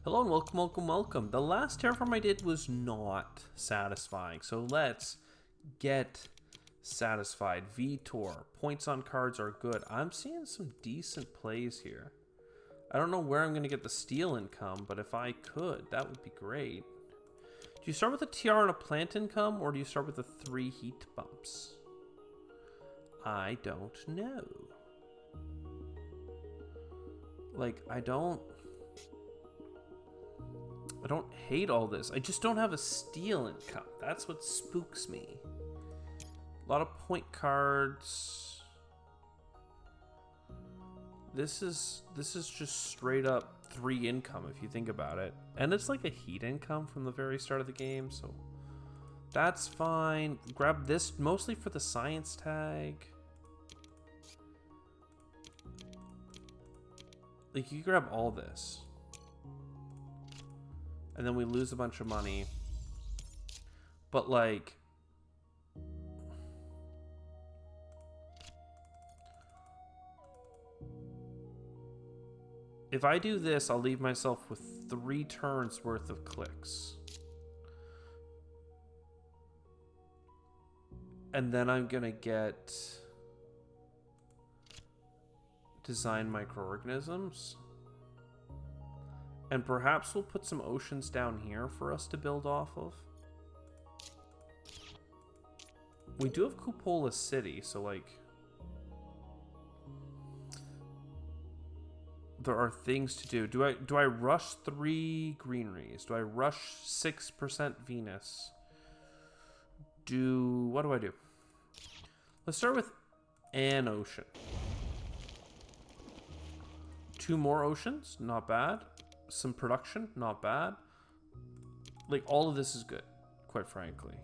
Hello and welcome, welcome, welcome. The last terraform I did was not satisfying, so let's get satisfied. Vitor, points on cards are good. I'm seeing some decent plays here. I don't know where I'm going to get the steel income, but if I could, that would be great. Do you start with a TR and a plant income, or do you start with the 3 heat bumps? I don't know. Like, I don't hate all this. I just don't have a steel income. That's what spooks me. A lot of point cards. This is just straight up 3 income if you think about it. And it's like a heat income from the very start of the game, so that's fine. Grab this mostly for the science tag. Like, you grab all this. And then we lose a bunch of money. But, like, if I do this, I'll leave myself with 3 turns worth of clicks. And then I'm gonna get design microorganisms. And perhaps we'll put some oceans down here for us to build off of. We do have Cupola City, so like there are things to do. Do I rush 3 greeneries? Do I rush 6% Venus? What do I do? Let's start with an ocean. 2 more oceans, not bad. Some production, not bad. Like, all of this is good, quite frankly.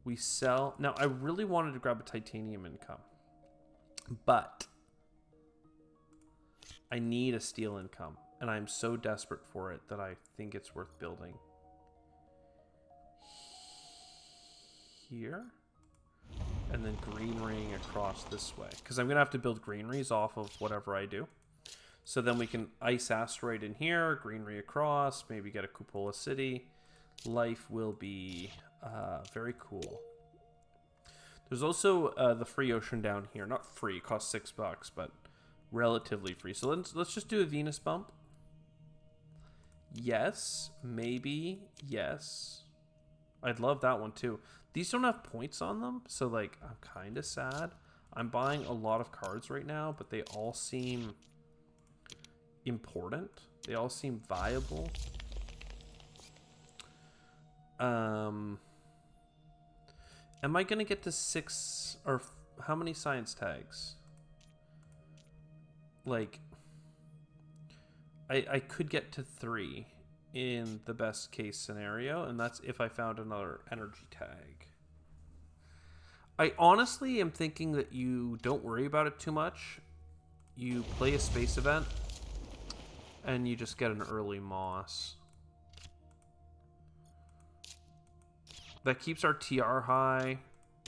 We sell. Now, I really wanted to grab a titanium income, but I need a steel income, and I'm so desperate for it that I think it's worth building. Here. And then green ring across this way. Because I'm going to have to build greeneries off of whatever I do. So then we can ice asteroid in here, greenery across, maybe get a Cupola City. Life will be very cool. There's also the free ocean down here. Not free, costs $6, but relatively free. So let's just do a Venus bump. Yes, maybe, yes. I'd love that one too. These don't have points on them, so like I'm kind of sad. I'm buying a lot of cards right now, but they all seem important. They all seem viable. Am I gonna get to 6 or how many science tags? Like, I could get to 3 in the best case scenario, and that's if I found another energy tag. I honestly am thinking that you don't worry about it too much. You play a space event, and you just get an early moss. That keeps our TR high.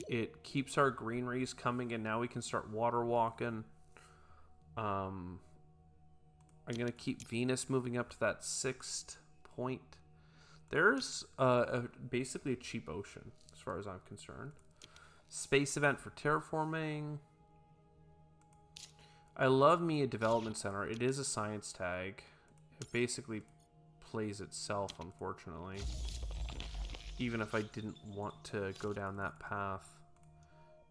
It keeps our greeneries coming, and now we can start water walking. I'm going to keep Venus moving up to that 6th point. There's basically a cheap ocean, as far as I'm concerned. Space event for terraforming. I love me a development center. It is a science tag. It basically plays itself, unfortunately. Even if I didn't want to go down that path.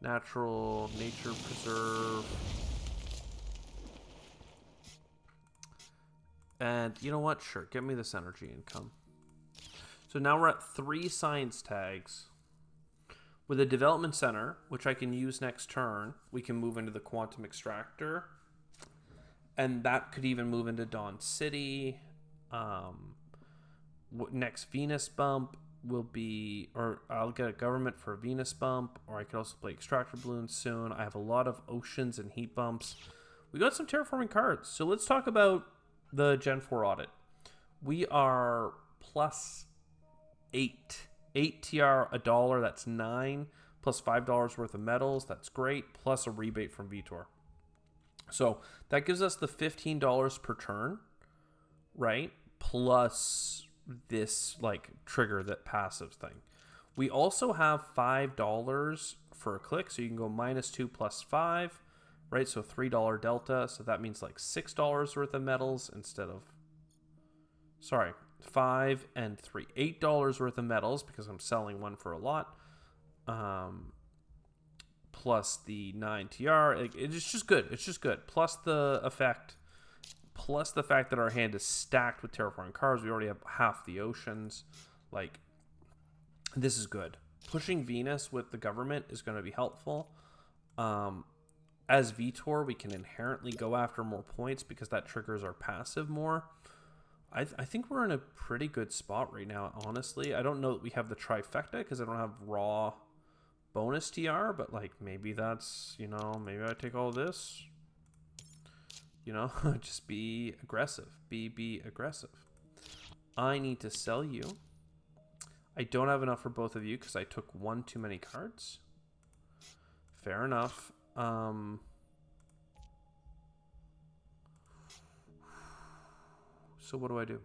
Nature preserve. And you know what? Sure, get me this energy income. So now we're at 3 science tags. With a development center, which I can use next turn, we can move into the quantum extractor. And that could even move into Dawn City. Next Venus bump will be, or I'll get a government for a Venus bump, or I could also play extractor balloons soon. I have a lot of oceans and heat bumps. We got some terraforming cards. So let's talk about the Gen 4 audit. We are plus 8. 8 TR, $1, that's 9. Plus $5 worth of metals, that's great. Plus a rebate from Vitor. So that gives us the $15 per turn. right? Plus this like trigger that passive thing. We also have $5 for a click, so you can go -2 plus 5, right? So $3 delta, so that means like $6 worth of metals instead of, sorry, 5 and 3, $8 worth of metals because I'm selling one for a lot. Plus the 9 TR, it's just good. It's just good. Plus the effect, plus the fact that our hand is stacked with terraforming cards. We already have half the oceans. Like, this is good. Pushing Venus with the government is going to be helpful. As Vitor, we can inherently go after more points because that triggers our passive more. I think we're in a pretty good spot right now, honestly. I don't know that we have the trifecta because I don't have raw bonus TR, but like maybe that's, you know, maybe I take all this. You know, just be aggressive. Be aggressive. I need to sell you. I don't have enough for both of you because I took one too many cards. Fair enough. So what do?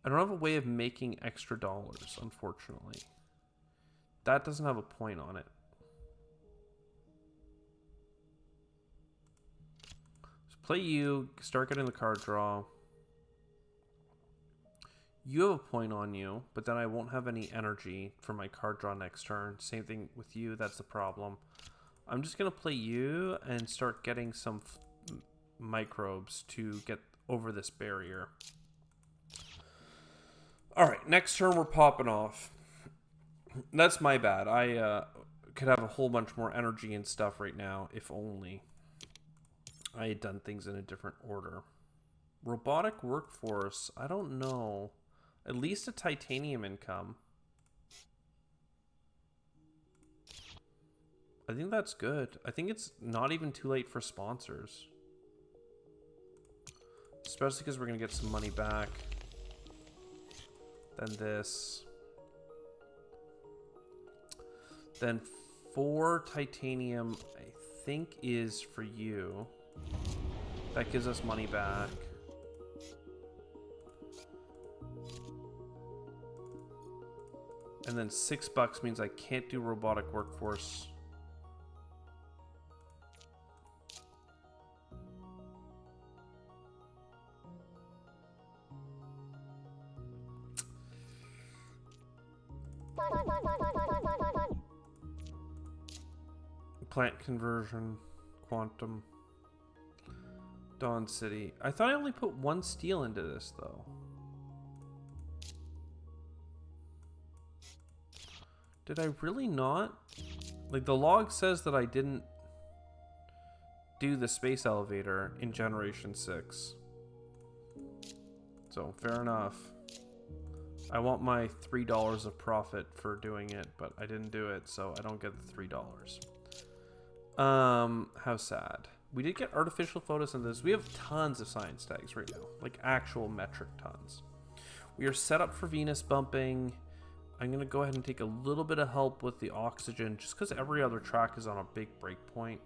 I don't have a way of making extra dollars, unfortunately. That doesn't have a point on it. So play you, start getting the card draw. You have a point on you, but then I won't have any energy for my card draw next turn. Same thing with you, that's the problem. I'm just going to play you and start getting some microbes to get over this barrier. Alright, next turn we're popping off. That's my bad. I could have a whole bunch more energy and stuff right now, if only I had done things in a different order. Robotic workforce, I don't know. At least a titanium income. I think that's good. I think it's not even too late for sponsors. Especially because we're going to get some money back. Then this. Then 4 titanium, I think, is for you. That gives us money back. And then $6 means I can't do robotic workforce. Plant conversion, quantum, Dawn City. I thought I only put 1 steel into this, though. Did I really not? Like, the log says that I didn't do the space elevator in Generation 6. So, fair enough. I want my $3 of profit for doing it, but I didn't do it, so I don't get the $3. How sad. We did get artificial photosynthesis. We have tons of science tags right now. Like, actual metric tons. We are set up for Venus bumping. I'm going to go ahead and take a little bit of help with the oxygen, just because every other track is on a big breakpoint.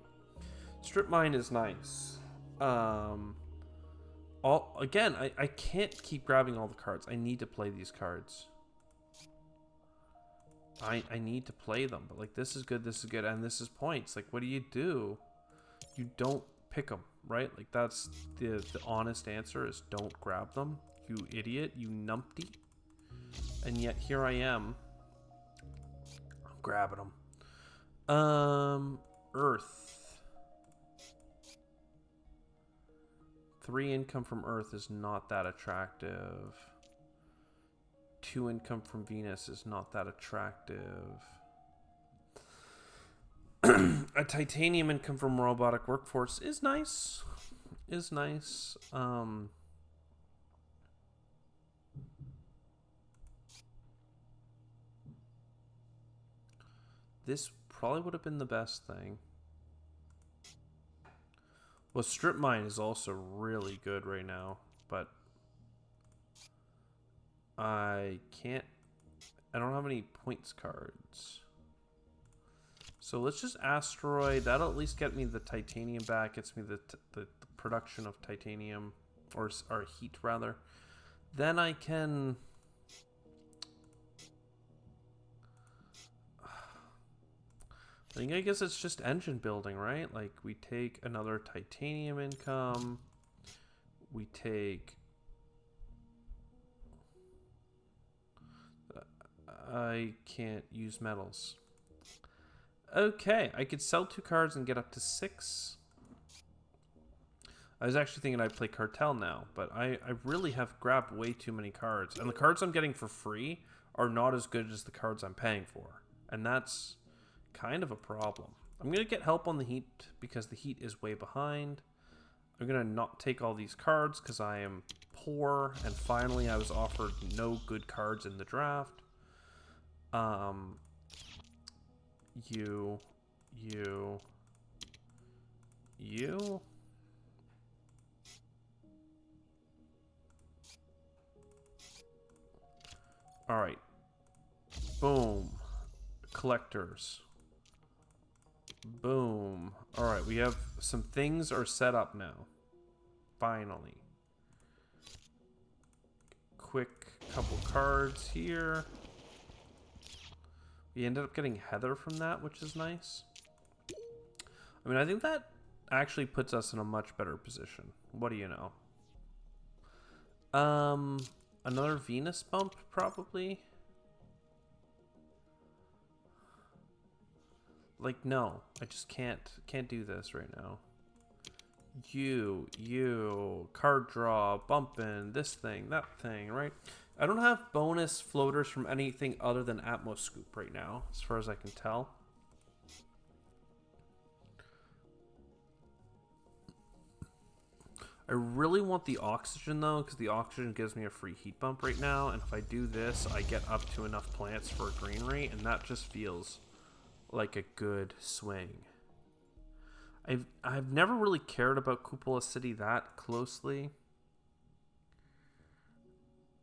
Strip mine is nice. Again, I can't keep grabbing all the cards. I need to play these cards. I need to play them, but like, this is good, and this is points. Like, what do? You don't pick them, right? Like, that's the honest answer is don't grab them, you idiot, you numpty. And yet here I am. I'm grabbing them. Earth. 3 income from Earth is not that attractive. 2 income from Venus is not that attractive. A titanium income from robotic workforce is nice. This probably would have been the best thing. Well, strip mine is also really good right now, but I don't have any points cards. So let's just asteroid. That'll at least get me the titanium back. Gets me the production of titanium, or heat rather. Then I can... I guess it's just engine building, right? Like, we take another titanium income. We take... I can't use metals. Okay, I could sell 2 cards and get up to 6. I was actually thinking I'd play Cartel now, but I really have grabbed way too many cards. And the cards I'm getting for free are not as good as the cards I'm paying for. And that's kind of a problem. I'm going to get help on the heat because the heat is way behind. I'm going to not take all these cards because I am poor. And finally, I was offered no good cards in the draft. You. Alright. Boom. Collectors. Boom. Alright, we have some things are set up now. Finally. Quick couple cards here. We ended up getting Heather from that, which is nice. I mean, I think that actually puts us in a much better position. What do you know? Another Venus bump, probably. Like, no. I just can't do this right now. Card draw, bumping, this thing, that thing, right? I don't have bonus floaters from anything other than Atmos Scoop right now, as far as I can tell. I really want the oxygen, though, because the oxygen gives me a free heat bump right now, and if I do this, I get up to enough plants for a greenery, and that just feels like a good swing. I've never really cared about Cupola City that closely.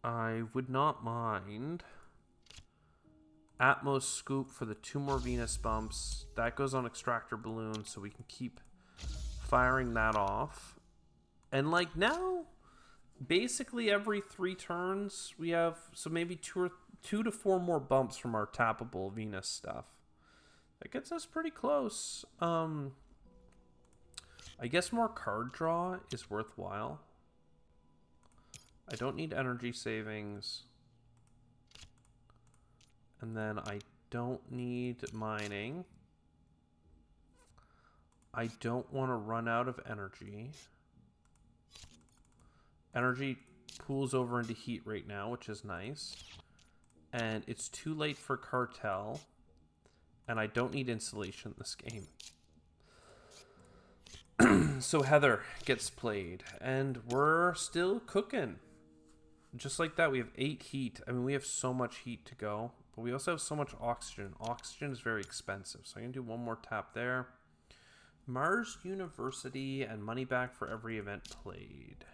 I would not mind Atmos Scoop for the 2 more Venus bumps. That goes on Extractor Balloon, so we can keep firing that off. And like now, basically every 3 turns we have, so maybe 2 to 4 more bumps from our tappable Venus stuff. That gets us pretty close. I guess more card draw is worthwhile. I don't need energy savings. And then I don't need mining. I don't want to run out of energy. Energy pools over into heat right now, which is nice. And it's too late for Cartel. And I don't need insulation in this game. So Heather gets played. And we're still cooking. Just like that, we have 8 heat. I mean, we have so much heat to go. But we also have so much oxygen. Oxygen is very expensive. So I'm going to do one more tap there. Mars University and money back for every event played.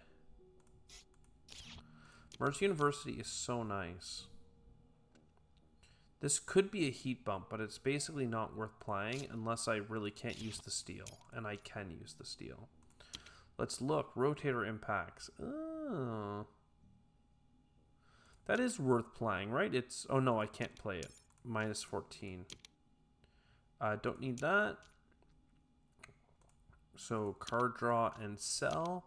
Mars University is so nice. This could be a heat bump, but it's basically not worth playing unless I really can't use the steel. And I can use the steel. Let's look. Rotator impacts. Oh. That is worth playing, right? It's... Oh, no, I can't play it. Minus 14. Don't need that. So, card draw and sell.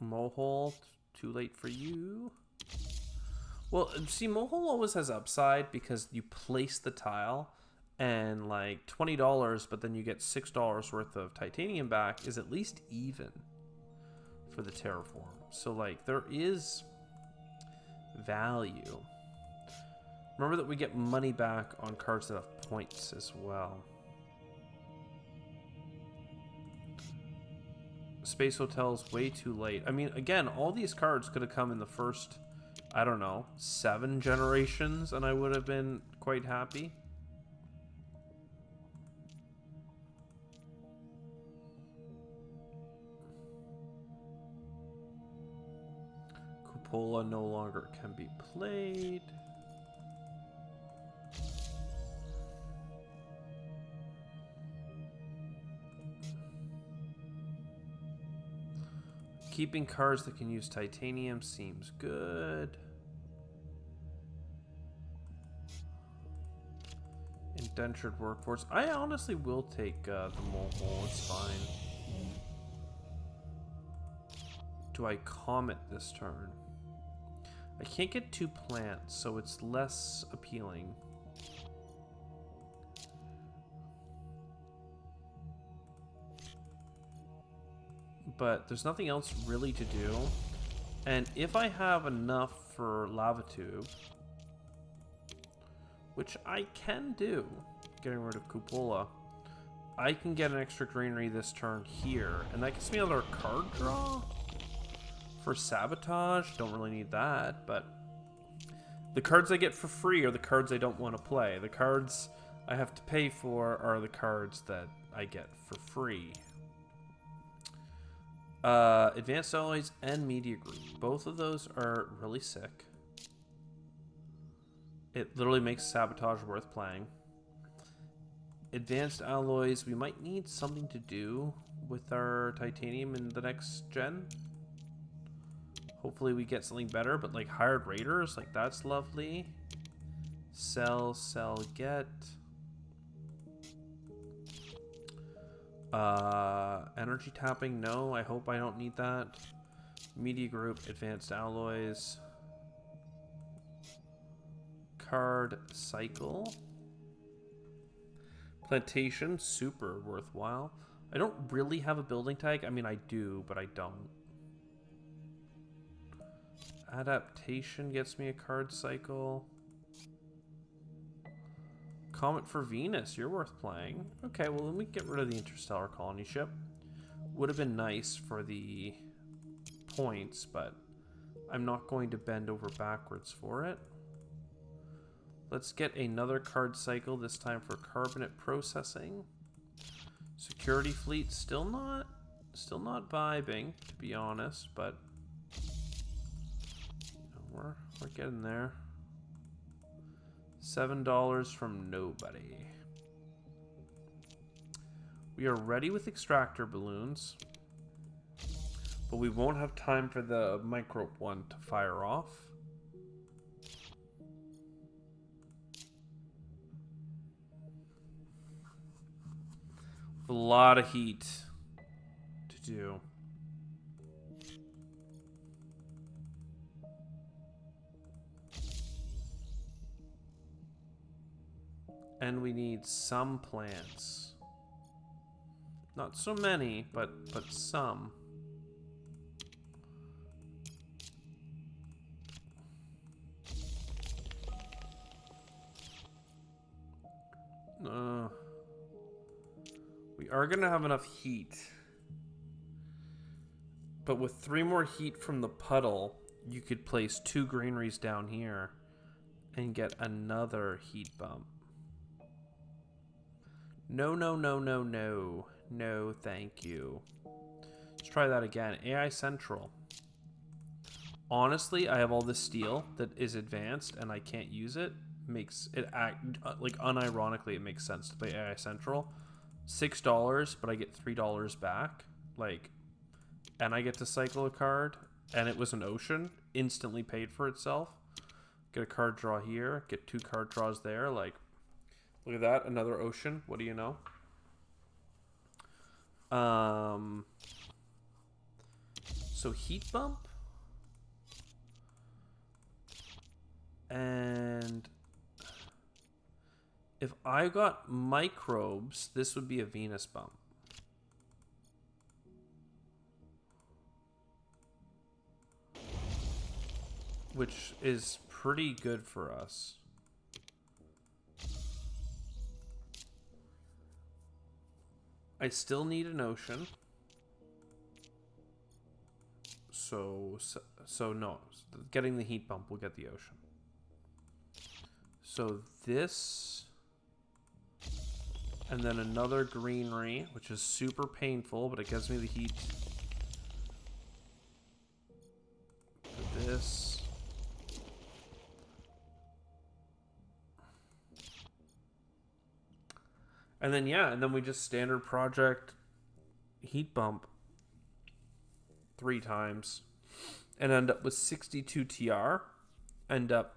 Mohole, too late for you. Well, see, Mohole always has upside because you place the tile and like $20, but then you get $6 worth of titanium back is at least even for the terraform. So like there is value. Remember that we get money back on cards that have points as well. Space Hotel's way too late. I mean, again, all these cards could have come in the first, I don't know, 7 generations, and I would have been quite happy. Cupola no longer can be played. Keeping cards that can use titanium seems good. Indentured workforce. I honestly will take the mole hole. It's fine. Do I comet this turn? I can't get 2 plants, so it's less appealing. But there's nothing else really to do. And if I have enough for lava tube, which I can do, getting rid of cupola, I can get an extra greenery this turn here, and that gives me another card draw for sabotage. Don't really need that, but the cards I get for free are the cards I don't want to play. The cards I have to pay for are the cards that I get for free. Advanced Alloys and Media Group. Both of those are really sick. It literally makes Sabotage worth playing. Advanced Alloys, we might need something to do with our titanium in the next gen. Hopefully we get something better, but like Hired Raiders, like that's lovely. Sell, get. Energy tapping, no, I hope I don't need that. Media Group, Advanced Alloys. Card Cycle. Plantation, super worthwhile. I don't really have a building tag. I mean, I do, but I don't. Adaptation gets me a card cycle. Comet for Venus, you're worth playing. Okay, well, let me get rid of the Interstellar Colony ship. Would have been nice for the points, but I'm not going to bend over backwards for it. Let's get another card cycle, this time for Carbonate Processing. Security Fleet, still not vibing, to be honest, but you know, we're getting there. $7 from nobody. We are ready with extractor balloons, but we won't have time for the microbe one to fire off. A lot of heat to do. And we need some plants. Not so many, but some. We are going to have enough heat. But with 3 more heat from the puddle, you could place 2 greeneries down here and get another heat bump. No, no, no, no, no. No, thank you. Let's try that again. AI Central. Honestly, I have all this steel that is advanced and I can't use it. Makes it act like unironically it makes sense to play AI Central. $6, but I get $3 back. Like, and I get to cycle a card, and it was an ocean. Instantly paid for itself. Get a card draw here. Get 2 card draws there. Like, look at that, another ocean. What do you know? So heat bump. And if I got microbes, this would be a Venus bump. Which is pretty good for us. I still need an ocean. So no. Getting the heat bump will get the ocean. So this, and then another greenery, which is super painful, but it gives me the heat. For this. And then, yeah, and then we just standard project heat bump. 3 times and end up with 62 TR. End up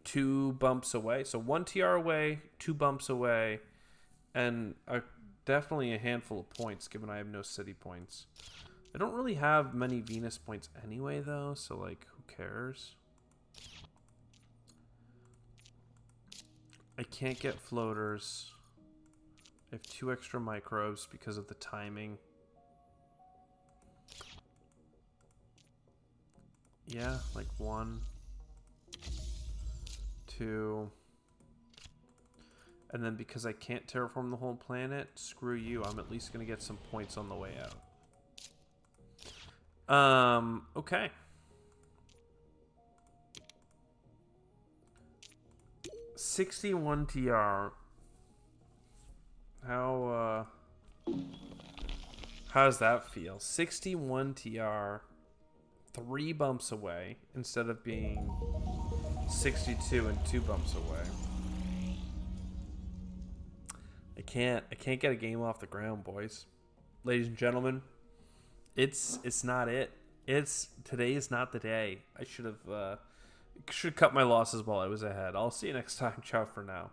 2 bumps away. So 1 TR away, 2 bumps away, and definitely a handful of points given I have no city points. I don't really have many Venus points anyway, though, so, like, who cares? I can't get floaters. I have 2 extra microbes because of the timing. Yeah, like 1, 2. And then because I can't terraform the whole planet, screw you. I'm at least going to get some points on the way out. Okay. $61 TR. How does that feel? 61 TR, 3 bumps away instead of being 62 and 2 bumps away. I can't get a game off the ground, boys. Ladies and gentlemen, it's not it. Today is not the day. I should have cut my losses while I was ahead. I'll see you next time. Ciao for now.